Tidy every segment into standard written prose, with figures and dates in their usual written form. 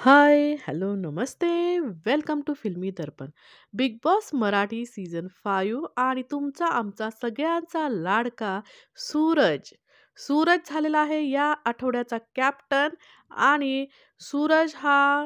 हाय, hello, नमस्ते. Welcome to Filmy Darpan. Bigg Boss Marathi season 5 आणि तुमचा आमचा सगळ्यांचा लाडका सूरज. सूरज झालेला आहे या आठवड्याचा कॅप्टन आणि सूरज हा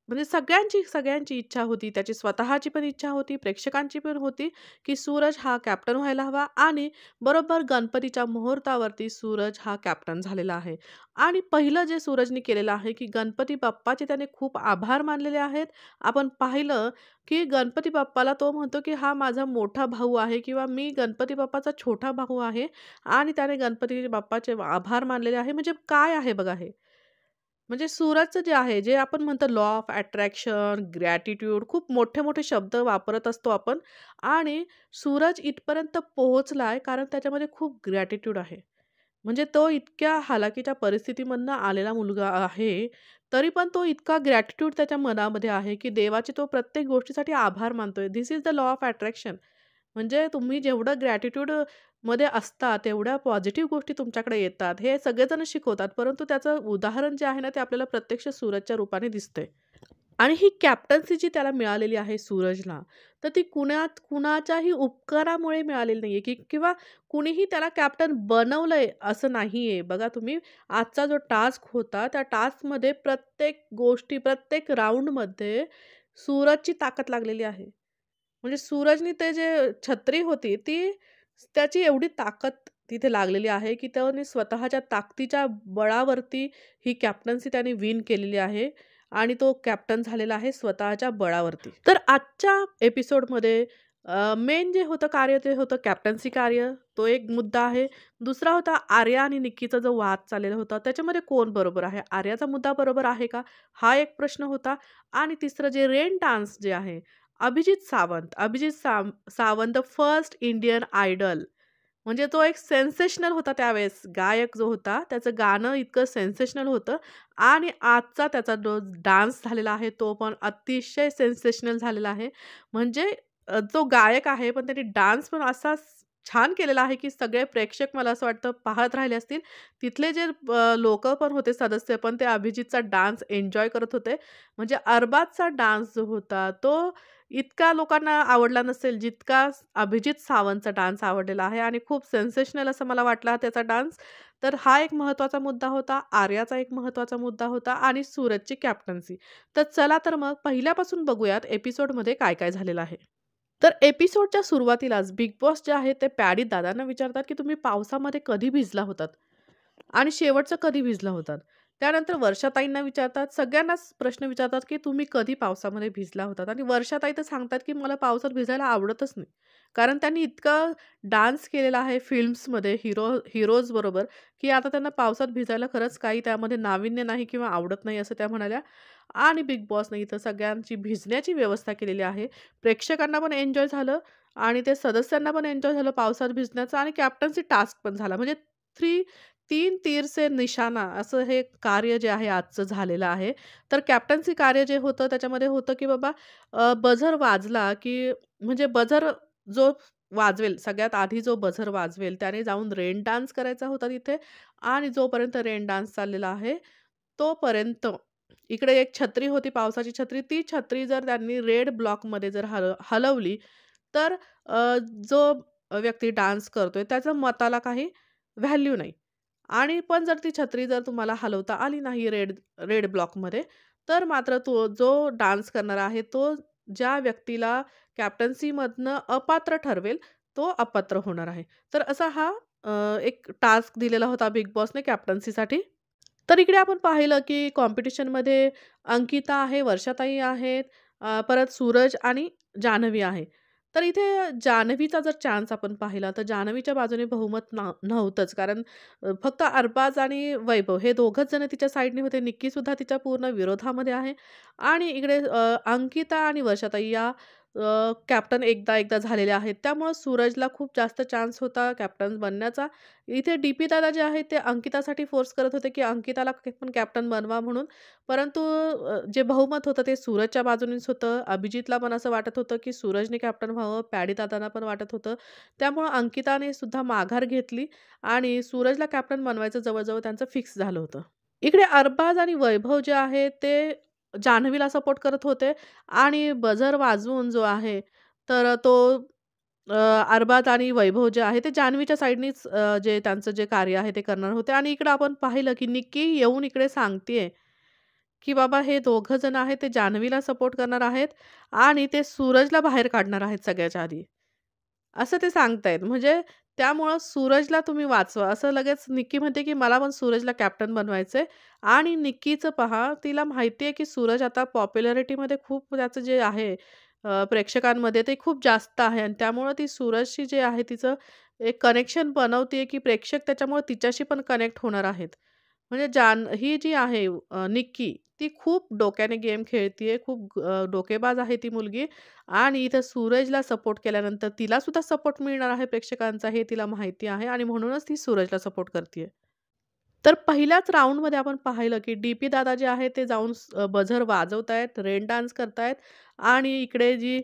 म्हणजे सगळ्यांची सगळ्यांची इच्छा होती. त्याची स्वतःची पण इच्छा होती, प्रेक्षकांची पण होती, की सूरज हा कॅप्टन व्हायला हवा आणि बरोबर गणपतीच्या मुहूर्तावरती सूरज हा कॅप्टन झालेला आहे. आणि पहिलं जे सूरजनी केलेलं आहे, की गणपती बाप्पाचे त्याने खूप आभार मानलेले आहेत. आपण पाहिलं, की गणपती बाप्पाला तो म्हणतो, की हा माझा मोठा भाऊ आहे किंवा मी गणपती बाप्पाचा छोटा भाऊ आहे आणि त्याने गणपती बाप्पाचे आभार मानलेले आहे. म्हणजे काय आहे बघा हे. म्हणजे सूरजचं जे आहे, जे आपण म्हणतो लॉ ऑफ अट्रॅक्शन, ग्रॅटिट्यूड खूप मोठे-मोठे शब्द वापरत असतो आपण आणि सूरज इथपर्यंत पोहोचलाय कारण त्याच्यामध्ये खूप ग्रॅटिट्यूड आहे. म्हणजे तो इतक्या हालाकीच्या परिस्थितीमधनं आलेला मुलगा आहे, तरी पण तो इतका ग्रॅटिट्यूड त्याच्या मनामध्ये आहे, की देवाचे तो प्रत्येक गोष्टीसाठी आभार मानतोय. This is the law of attraction. म्हणजे तुम्ही जेवढं मध्ये असता, तेवढ्या पॉझिटिव्ह गोष्टी तुमच्याकडे येतात. हे सगळेजण शिकवतात. परंतु त्याचं उदाहरण जे आहे ना, ते आपल्याला प्रत्यक्ष सूरजच्या रूपाने दिसतंय. आणि ही कॅप्टन्सी जी त्याला मिळालेली आहे सूरजला, तर ती कुणाच्याही उपकारामुळे मिळालेली नाहीये, की किंवा कुणीही त्याला कॅप्टन बनवलंय असं नाहीये. बघा तुम्ही आजचा जो टास्क होता, त्या टास्कमध्ये प्रत्येक गोष्टी, प्रत्येक राउंडमध्ये सूरजची ताकद लागलेली आहे. म्हणजे सूरजनी ते जे छत्री होती, त्याची एवढी ताकद तिथे लागलेली आहे, की त्याने स्वतःच्या ताकदीच्या बळावरती ही कॅप्टन्सी त्याने विन केलेली आहे आणि तो कॅप्टन झालेला आहे स्वतःच्या बळावरती. तर आजच्या एपिसोडमध्ये मेन जे होतं कार्य ते होतं कॅप्टन्सी कार्य, तो एक मुद्दा आहे. दुसरा होता आर्या आणि निक्कीचा जो वाद चाललेला होता, त्याच्यामध्ये कोण बरोबर आहे? आर्याचा मुद्दा बरोबर आहे का? हा एक प्रश्न होता आणि तिसरं जे रेन डान्स जे आहे, Abhijit Sawant the first Indian Idol म्हणजे तो एक सेन्सेशनल होता त्यावेळेस. गायक जो होता, त्याचं गाणं इतकं सेन्सेशनल होतं आणि आजचा त्याचा जो डान्स झालेला आहे, तो पण अतिशय सेन्सेशनल झालेला आहे. म्हणजे जो गायक आहे, पण त्याने डान्स पण असा छान केलेला आहे, की सगळे प्रेक्षक मला असं वाटतं पाहत राहिले असतील. तिथले जे पण होते सदस्य, पण ते अभिजितचा डान्स एन्जॉय करत होते. म्हणजे अरबाजचा डान्स जो होता, तो इतका लोकांना आवडला नसेल, जितका अभिजित सावंतचा डान्स आवडलेला आहे आणि खूप सेन्सेशनल असं मला वाटला त्याचा डान्स. तर हा एक महत्त्वाचा मुद्दा होता. आर्याचा एक महत्त्वाचा मुद्दा होता आणि सूरजची कॅप्टन्सी. तर चला तर मग पहिल्यापासून बघूयात एपिसोडमध्ये काय-काय झालेलं आहे. तर एपिसोडच्या सुरुवातीलाच बिग बॉस जे आहे ते पॅडी दादांना विचारतात, की तुम्ही पावसामध्ये कधी भिजला होतात? आणि शेवटचं कधी भिजला होतात? त्यानंतर वर्षाताईंना विचारतात, सगळ्यांनाच प्रश्न विचारतात, की तुम्ही कधी पावसामध्ये भिजला होतात? आणि वर्षाताई तर सांगतात, की मला पावसात भिजायला आवडतच नाही. कारण त्यांनी इतकं डान्स केलेला आहे फिल्म्समध्ये हीरोज बरोबर, की आता त्यांना पावसात भिजायला खरंच काही त्यामध्ये नाविन्य नाही किंवा आवडत नाही असं त्या म्हणाल्या. आणि बिग बॉसने इथं सगळ्यांची भिजण्याची व्यवस्था केलेली आहे. प्रेक्षकांना पण एन्जॉय झालं आणि ते सदस्यांना पण एन्जॉय झालं पावसात भिजण्याचं आणि कॅप्टन्सी टास्क पण झाला. म्हणजे 3 तीर से निशाना असं हे कार्य जे आहे आजचं झालेलं आहे. तर कॅप्टन्सी कार्य जे होतं त्याच्यामध्ये होतं, की बाबा बझर वाजला, की म्हणजे बझर जो वाजवेल, सगळ्यात आधी जो बझर वाजवेल त्याने जाऊन रेन डान्स करायचा होता तिथे आणि जोपर्यंत रेन डान्स चाललेला आहे, तोपर्यंत इकडे एक छत्री होती, पावसाची छत्री. ती छत्री जर त्यांनी रेड ब्लॉकमध्ये जर हलवली, तर जो व्यक्ती डान्स करतोय त्याच्या मताला काही व्हॅल्यू नाही. आणि पण जर ती छत्री जर तुम्हाला हलवता आली नाही रेड रेड ब्लॉकमध्ये, तर मात्र तो जो डान्स करणारा आहे, तो ज्या व्यक्तीला कॅप्टन्सीमधनं अपात्र ठरवेल, तो अपात्र होणार आहे. तर असा हा एक टास्क दिलेला होता बिग बॉसने कॅप्टन्सीसाठी. तर इकडे आपण पाहिलं, की कॉम्पिटिशनमध्ये अंकिता आहे, वर्षाताई आहेत, परत सूरज आणि जान्हवी आहे. तर इथे जान्हवीचा जर चान्स आपण पाहिला, तर जान्हवीच्या बाजूने बहुमत नव्हतंच. कारण फक्त अरबाज आणि वैभव हे दोघंच जण तिच्या साइडने होते. निक्कीसुद्धा तिच्या पूर्ण विरोधामध्ये आहे आणि इकडे अंकिता आणि वर्षाताई या कॅप्टन एकदा-एकदा झालेल्या आहेत. त्यामुळं सूरजला खूप जास्त चान्स होता कॅप्टन बनण्याचा. इथे डी-पी दादा जे आहेत ते अंकितासाठी फोर्स करत होते, की अंकिताला पण कॅप्टन बनवा म्हणून. परंतु जे बहुमत होतं ते सूरजच्या बाजूनेच होतं. अभिजितला पण असं वाटत होतं, की सूरजने कॅप्टन व्हावं. पॅडी दादांना पण वाटत होतं. त्यामुळं अंकिताने सुद्धा माघार घेतली आणि सूरजला कॅप्टन बनवायचं जवळ त्यांचं फिक्स झालं होतं. इकडे अरबाज आणि वैभव जे आहे ते जान्हवीला सपोर्ट करत होते आणि बजर वाजवून जो आहे, तर तो अ, अरबाज आणि वैभव जे आहे ते जान्हवीच्या साइडनीच जे त्यांचं जे कार्य आहे ते करणार होते आणि इकडं आपण पाहिलं की निक्की येऊन इकडे सांगतीये, की बाबा हे दोघं जण आहेत ते जान्हवीला सपोर्ट करणार आहेत आणि ते सूरजला बाहेर काढणार आहेत सगळ्याच्या आधी. असं ते सांगतायत. म्हणजे त्यामुळं सूरजला तुम्ही वाचवा. असं लगेच निक्की म्हणते, की मला पण सूरजला कॅप्टन बनवायचंय आणि निक्कीचं पहा, तिला माहिती आहे, की सूरज आता पॉप्युलॅरिटीमध्ये खूप त्याचं जे आहे प्रेक्षकांमध्ये ते खूप जास्त आहे आणि त्यामुळं ती सूरजशी जे आहे तिचं एक कनेक्शन बनवतीये, की प्रेक्षक त्याच्यामुळे तिच्याशी पण कनेक्ट होणार आहेत. म्हणजे ही जी आहे निक्की ती खूप डोक्याने गेम खेळतीये, खूप डोकेबाज आहे ती मुलगी आणि इथं सूरजला सपोर्ट केल्यानंतर तिला सुद्धा सपोर्ट मिळणार आहे प्रेक्षकांचा हे तिला माहिती आहे आणि म्हणूनच ती सूरजला सपोर्ट करतीये. तर पहिल्याच राउंडमध्ये आपण पाहिलं, की डी-पी दादा जे आहे ते जाऊन बझर वाजवतायत, रेन डान्स करतायत आणि इकडे जी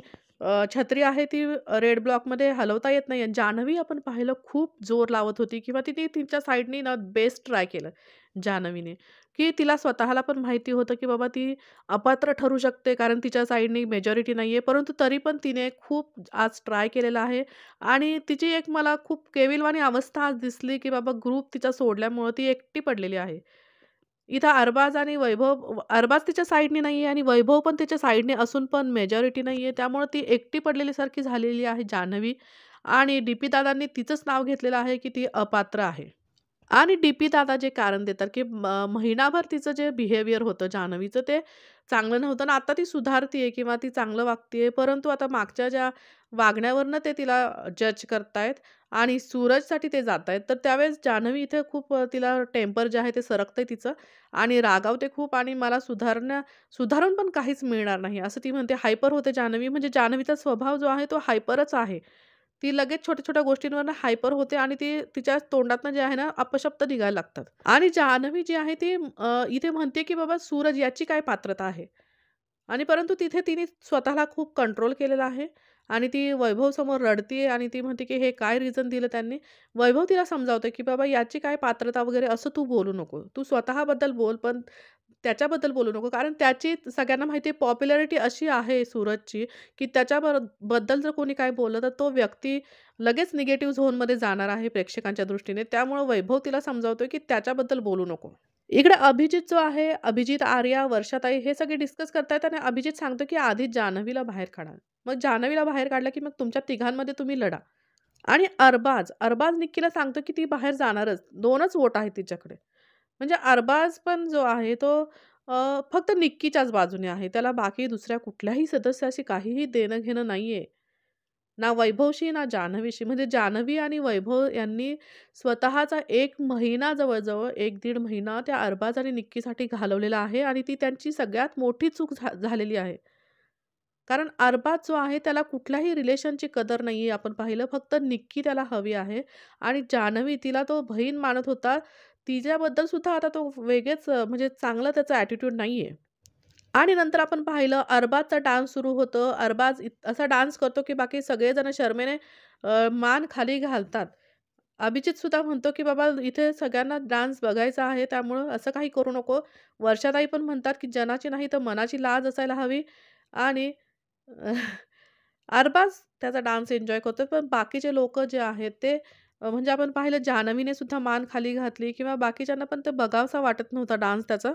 छत्री आहे ती रेड ब्लॉकमध्ये हलवता येत नाही आणि जान्हवी आपण पाहिलं खूप जोर लावत होती किंवा तिने तिच्या साइडनी ना बेस्ट ट्राय केलं जान्हवीने, की तिला स्वतःला पण माहिती होतं, की बाबा ती अपात्र ठरू शकते कारण तिच्या साइडनी मेजॉरिटी नाहीये. परंतु तरी पण तिने खूप आज ट्राय केलेला आहे आणि तिची एक मला खूप केविलवाणी अवस्था आज दिसली, की बाबा ग्रुप तिचा सोडल्यामुळं ती एकटी पडलेली आहे. इथं अरबाज आणि वैभव अरबाज तिच्या साइडनी नाहीये आणि वैभव पण तिच्या साइडने असून पण मेजॉरिटी नाहीये. त्यामुळे ती एकटी पडलेली सारखी झालेली आहे जान्हवी आणि डी-पी दादांनी तिचंच नाव घेतलेलं आहे, की ती अपात्र आहे. आणि डी-पी दादा जे कारण देतात, की महिनाभर तिचं जे बिहेवियर होतं जान्हवीचं ते चांगलं नव्हतं आणि आता ती सुधारतीये किंवा ती चांगलं वागतीये. परंतु आता मागच्या ज्या वागण्यावरनं ते तिला जज करतायत आणि सूरजसाठी ते जातायत. तर त्यावेळेस जान्हवी इथे खूप तिला टेम्पर जे आहे ते सरकतंय तिचं आणि रागावते खूप आणि मला सुधारून पण काहीच मिळणार नाही, असं ती म्हणते. हायपर होते जान्हवी. म्हणजे जान्हवीचा स्वभाव जो आहे तो हायपरच आहे. ती लगेच छोट्या-छोट्या गोष्टींवरनं हायपर होते आणि ती तिच्या तोंडातनं जे आहे ना अपशब्द निघायला लागतात. आणि जान्हवी जी आहे ती इथे म्हणते, की बाबा सूरज याची काय पात्रता आहे? आणि परंतु तिथे तिने स्वतःला खूप कंट्रोल केलेला आहे आणि ती वैभवसमोर रडतीये आणि ती म्हणते, की हे काय रिझन दिलं त्यांनी. वैभव तिला समजावतोय, की "बाबा याची काय पात्रता वगैरे असं तू बोलू नको. तू स्वतःबद्दल बोल, पण त्याच्याबद्दल बोलू नको." कारण त्याची सगळ्यांना माहिती आहे पॉप्युलॅरिटी अशी आहे सूरजची, की बद्दल जर कोणी काय बोललं, तर तो व्यक्ती लगेच निगेटिव्ह झोनमध्ये जाणार आहे प्रेक्षकांच्या दृष्टीने. त्यामुळं वैभव तिला समजावतोय, की त्याच्याबद्दल बोलू नको. इकडे अभिजित जो आहे, अभिजित, आर्या, वर्षाताई हे सगळे डिस्कस करतायत आणि अभिजित सांगतो, की आधी जान्हवीला बाहेर काढा. मग जान्हवीला बाहेर काढलं, की मग तुमच्या तिघांमध्ये तुम्ही लढा. आणि अरबाज निक्कीला सांगतो, की ती बाहेर जाणारच. 2च वोट आहेत तिच्याकडे. म्हणजे अरबाज पण जो आहे तो फक्त निक्कीच्याच बाजूने आहे. त्याला बाकी दुसऱ्या कुठल्याही सदस्याशी काहीही देणं-घेणं नाहीये. ना वैभवशी ना जान्हवीशी. म्हणजे जान्हवी आणि वैभव यांनी स्वतःचा 1 महिना जवळ-जवळ 1-1.5 महिना त्या अरबाज आणि निक्कीसाठी घालवलेला आहे आणि ती त्यांची सगळ्यात मोठी चूक झालेली आहे. कारण अरबाज जो आहे त्याला कुठल्याही रिलेशनची कदर नाहीये आपण पाहिलं. फक्त निक्की त्याला हवी आहे आणि जान्हवी तिला तो बहीण मानत होता. तिच्याबद्दल सुद्धा आता तो वेगळेच म्हणजे चांगला त्याचा ॲटिट्यूड नाहीये. आणि नंतर आपण पाहिलं अरबाजचा डान्स सुरू होतो. अरबाज असा डान्स करतो, की बाकी सगळेजण शरमेने मान खाली घालतात. अभिजित सुद्धा म्हणतो, की "बाबा इथे सगळ्यांना डान्स बघायचा आहे, त्यामुळं असं काही करू नको." वर्षाताई पण म्हणतात, की "जनाची नाही तर मनाची लाज असायला हवी." आणि अ, अरबाज त्याचा डान्स एन्जॉय करतो. पण बाकीचे लोकं जे आहेत ते म्हणजे आपण पाहिलं जान्हवीने सुद्धा मान खाली घातली किंवा बाकीच्यांना पण ते बघावासा वाटत नव्हता डान्स त्याचा.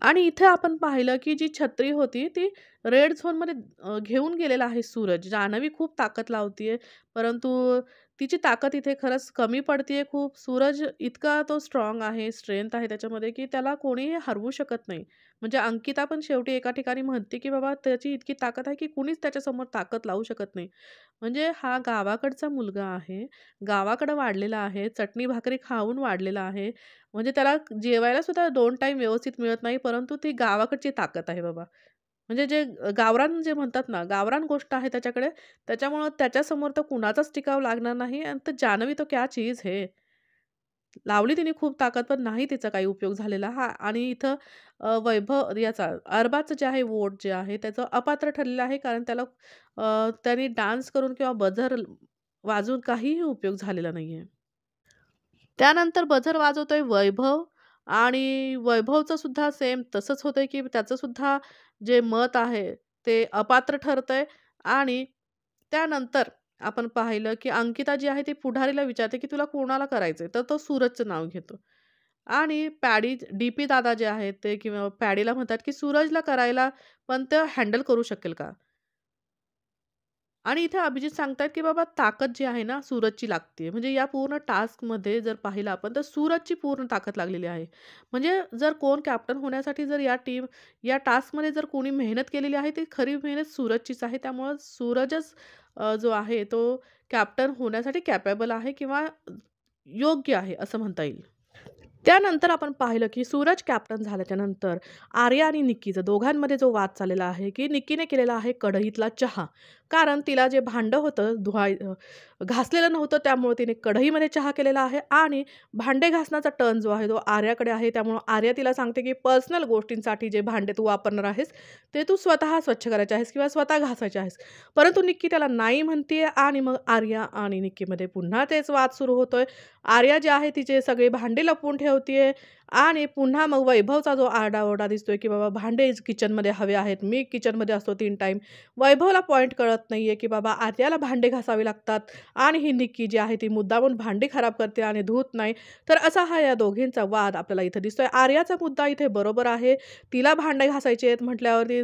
आणि इथे आपण पाहिलं, की जी छत्री होती ती रेड झोनमध्ये घेऊन गेलेला आहे सूरज. जान्हवी खूप ताकद लावतीये, परंतु तिची ताकद इथे खरंच कमी पडतीये खूप. सूरज इतका तो स्ट्राँग आहे, स्ट्रेंथ आहे त्याच्यामध्ये, की त्याला कोणीही हरवू शकत नाही. म्हणजे अंकिता पण शेवटी एका ठिकाणी म्हणते, की बाबा त्याची इतकी ताकद आहे, की कुणीच त्याच्यासमोर ताकद लावू शकत नाही. म्हणजे हा गावाकडचा मुलगा आहे, गावाकडं वाढलेला आहे, चटणी-भाकरी खाऊन वाढलेला आहे. म्हणजे त्याला जेवायला सुद्धा 2 टाईम व्यवस्थित मिळत नाही, परंतु ती गावाकडची ताकद आहे बाबा. म्हणजे जे गावरान जे म्हणतात ना, गावरान गोष्ट आहे त्याच्याकडे. त्याच्यामुळं त्याच्यासमोर तर कुणाचाच टिकाव लागणार नाही आणि तर जानवी तो क्या चीज है. लावली तिने खूप ताकद, पण नाही तिचा काही उपयोग झालेला. हां आणि इथं वैभव याचा अरबाजचं जे आहे वोट जे आहे त्याचं अपात्र ठरलेलं आहे. कारण त्याने डान्स करून किंवा बझर वाजवून काहीही उपयोग झालेला नाहीये. त्यानंतर बझर वाजवतोय वैभव आणि वैभवचं सुद्धा सेम तसंच होतंय, की त्याचं सुद्धा जे मत आहे ते अपात्र ठरतंय आणि त्यानंतर आपण पाहिलं, की अंकिता जी आहे ती पुढारीला विचारते, की "तुला कोणाला करायचंय?" तर तो सूरजचं नाव घेतो. आणि डी-पी दादा जे आहेत ते किंवा पॅडीला म्हणतात, की "सूरजला करायला, पण ते हँडल करू शकेल का?" आणि इथे अभिजित सांगतायत, की बाबा ताकद जी आहे ना, सूरजची लागतीये. म्हणजे या पूर्ण टास्कमध्ये जर पाहिलं आपण, तर सूरजची पूर्ण ताकद लागलेली आहे. म्हणजे जर कोण कॅप्टन होण्यासाठी जर या टास्कमध्ये जर कोणी मेहनत केलेली आहे, ती खरी मेहनत सूरजचीच आहे. त्यामुळं सूरजच जो आहे तो कॅप्टन होण्यासाठी कॅपेबल आहे किंवा योग्य आहे असं म्हणता येईल. त्यानंतर आपण पाहिलं, की सूरज कॅप्टन झाल्याच्यानंतर आर्या आणि निक्कीचा दोघांमध्ये जो वाद चाललेला आहे, की निक्कीने केलेला आहे कढईतला चहा. कारण तिला जे भांडं होतं घासलेलं नव्हतं त्यामुळे तिने कढईमध्ये चहा केलेला आहे आणि भांडे घासण्याचा टर्न जो आहे तो आर्याकडे आहे. त्यामुळं आर्या तिला सांगते, की पर्सनल गोष्टींसाठी जे भांडे तू वापरणार आहेस, ते तू स्वतः स्वच्छ करायचे आहेस किंवा स्वतः घासायचे आहेस. परंतु निक्की त्याला नाही म्हणतीये आणि मग आर्या आणि निक्कीमध्ये पुन्हा तेच वाद सुरू होतोय. आर्या जी आहे तिचे सगळे भांडे लपवून ठेवतीये आणि पुन्हा मग वैभवचा जो आरडाओरडा दिसतोय, की बाबा भांडे किचनमध्ये हवे आहेत. मी किचनमध्ये असतो 3 टाईम. वैभवला पॉइंट कळत नाहीये, की बाबा आर्याला भांडे घासावे लागतात आणि ही निक्की जी आहे ती मुद्दामून भांडी खराब करते आणि धुत नाही. तर असा हा या दोघींचा वाद आपल्याला इथे दिसतोय. आर्याचा मुद्दा इथे बरोबर आहे. तिला भांडे घासायचे आहेत म्हटल्यावरती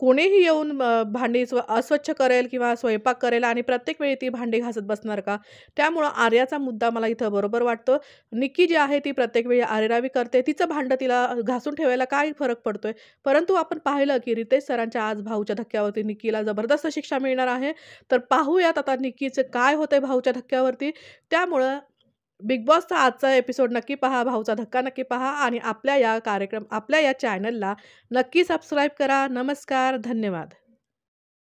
कोणीही येऊन भांडी अस्वच्छ करेल किंवा स्वयंपाक करेल आणि प्रत्येक वेळी ती भांडी घासत बसणार का? त्यामुळं आर्याचा मुद्दा मला इथं बरोबर वाटतो. निक्की जी आहे ती प्रत्येक वेळी आरेरावी करते. तिचं भांडं तिला घासून ठेवायला काय फरक पडतोय? परंतु आपण पाहिलं, की रितेश सरांच्या आज भाऊच्या धक्क्यावरती निक्कीला जबरदस्त शिक्षा मिळणार आहे. तर पाहूयात आता निक्कीचं काय होतंय भाऊच्या धक्क्यावरती. त्यामुळं बिग बॉसचा आजचा एपिसोड नक्की पहा, भाऊचा धक्का नक्की पहा आणि आपल्या या चॅनलला नक्की सबस्क्राईब करा. नमस्कार, धन्यवाद.